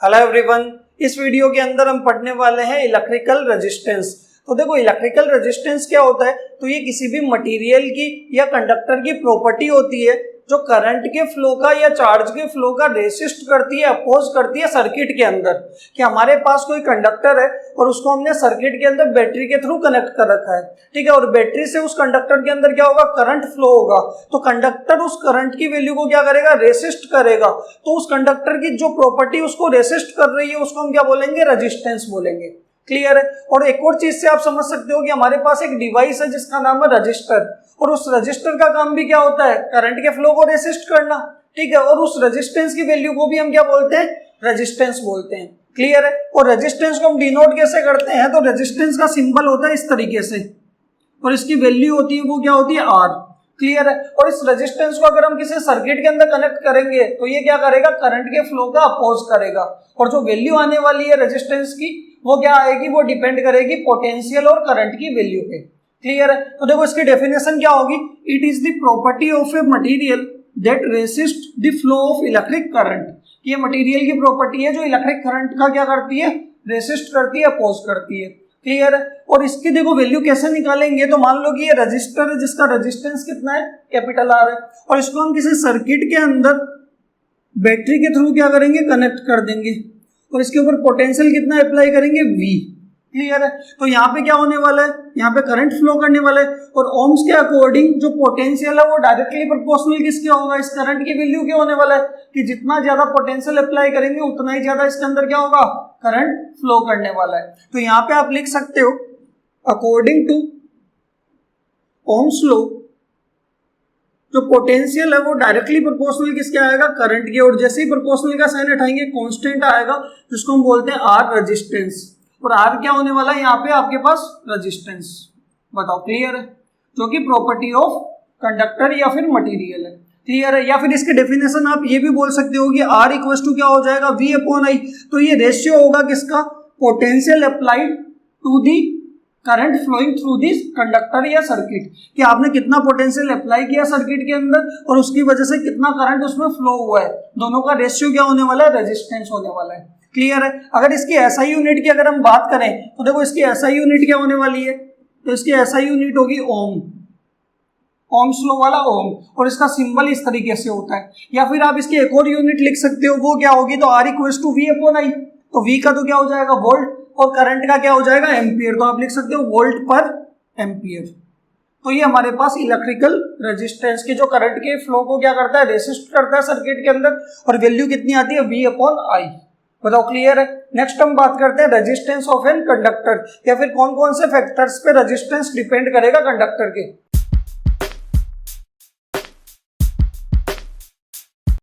Hello everyone, इस video के अंदर हम पढ़ने वाले हैं इलेक्ट्रिकल रेजिस्टेंस। तो देखो इलेक्ट्रिकल रेजिस्टेंस क्या होता है, तो ये किसी भी मटेरियल की या कंडक्टर की प्रॉपर्टी होती है जो करंट के फ्लो का या चार्ज के फ्लो का रेसिस्ट करती है, अपोज करती है सर्किट के अंदर। कि हमारे पास कोई कंडक्टर है और उसको हमने सर्किट के अंदर बैटरी के थ्रू कनेक्ट कर रखा है, ठीक है, और बैटरी से उस कंडक्टर के अंदर क्या होगा, करंट फ्लो होगा। तो कंडक्टर उस करंट की वैल्यू को क्या करेगा, रेसिस्ट करेगा। तो उस कंडक्टर की जो प्रॉपर्टी उसको रेसिस्ट कर रही है उसको हम क्या बोलेंगे, रेजिस्टेंस बोलेंगे। क्लियर है। और एक और चीज से आप समझ सकते हो कि हमारे पास एक डिवाइस है जिसका नाम है रजिस्टर, और उस रजिस्टर का काम भी क्या होता है, करंट के फ्लो को रेसिस्ट करना, ठीक है। और उस रेजिस्टेंस की वैल्यू को भी हम क्या बोलते हैं, रेजिस्टेंस बोलते हैं। क्लियर है। और रेजिस्टेंस को हम डिनोट कैसे करते हैं, तो रेजिस्टेंस का सिंबल होता है इस तरीके से, और इसकी वैल्यू होती है वो क्या होती है, आर। क्लियर है। और इस रेजिस्टेंस को अगर हम किसी सर्किट के अंदर कनेक्ट करेंगे तो ये क्या करेगा, करंट के फ्लो का अपोज करेगा। और जो वैल्यू आने वाली है रेजिस्टेंस की वो क्या आएगी, वो डिपेंड करेगी पोटेंशियल और करंट की वैल्यू पे। क्लियर है। तो देखो इसकी डेफिनेशन क्या होगी, it is the property of a material that resist the flow of electric current. ये मटेरियल की प्रॉपर्टी है जो इलेक्ट्रिक करंट का क्या करती है, रेसिस्ट करती है, अपोज करती है। क्लियर है। और इसकी देखो वैल्यू कैसे निकालेंगे, तो मान लो कि ये रजिस्टर है जिसका रेजिस्टेंस कितना है, कैपिटल आर है, और इसको हम किसी सर्किट के अंदर बैटरी के थ्रू क्या करेंगे, कनेक्ट कर देंगे, और इसके ऊपर पोटेंशियल कितना अप्लाई करेंगे, V। क्लियर है। तो यहाँ पे क्या होने वाला है, यहाँ पे करंट फ्लो करने वाला है, और ओम्स के अकॉर्डिंग जो पोटेंशियल है वो डायरेक्टली प्रोपोर्शनल किसके होगा, इस करंट की वैल्यू क्या होने वाला है, कि जितना ज्यादा पोटेंशियल अप्लाई करेंगे उतना ही ज्यादा इसके अंदर क्या होगा, करंट फ्लो करने वाला है। तो यहाँ पे आप लिख सकते हो, अकॉर्डिंग टू ओम्स लॉ जो पोटेंशियल है वो डायरेक्टली प्रोपोर्शनल किसके आएगा, करंट के। और जैसे ही प्रोपोर्शनल का साइन हटाएंगे कांस्टेंट आएगा जिसको हम बोलते हैं आर, रेजिस्टेंस। और आर क्या होने वाला है यहाँ पे आपके पास, रेजिस्टेंस। बताओ क्लियर है, जो कि प्रॉपर्टी ऑफ कंडक्टर या फिर मटेरियल है। क्लियर है। या फिर इसके डेफिनेशन आप ये भी बोल सकते हो कि आर इक्वल्स टू क्या हो जाएगा, V अपॉन आई। तो ये रेशियो होगा किसका, potential applied to the current flowing through this conductor या सर्किट, कि आपने कितना पोटेंशियल अप्लाई किया सर्किट के अंदर और उसकी वजह से कितना करंट उसमें फ्लो हुआ है, दोनों का रेशियो क्या होने वाला है, रेजिस्टेंस होने वाला है। क्लियर है। अगर इसकी एसआई यूनिट की अगर हम बात करें तो देखो इसकी एसआई यूनिट क्या होने वाली है, तो इसकी एसआई यूनिट होगी ओम, ओम्स लॉ वाला ओम, और इसका सिंबल इस तरीके से होता है। या फिर आप इसकी एक और यूनिट लिख सकते हो, वो क्या होगी, तो R equals to V upon I. तो V का तो क्या हो जाएगा, वोल्ट, और करंट का क्या हो जाएगा, एम्पियर। तो आप लिख सकते हो वोल्ट पर एम्पियर। तो ये हमारे पास इलेक्ट्रिकल रेजिस्टेंस की जो करंट के फ्लो को क्या करता है, रेसिस्ट करता है सर्किट के अंदर, और वैल्यू कितनी आती है, V अपॉन आई। बताओ क्लियर है। नेक्स्ट हम बात करते हैं रेजिस्टेंस ऑफ एन कंडक्टर, या फिर कौन कौन से फैक्टर्स पे रेजिस्टेंस डिपेंड करेगा कंडक्टर के।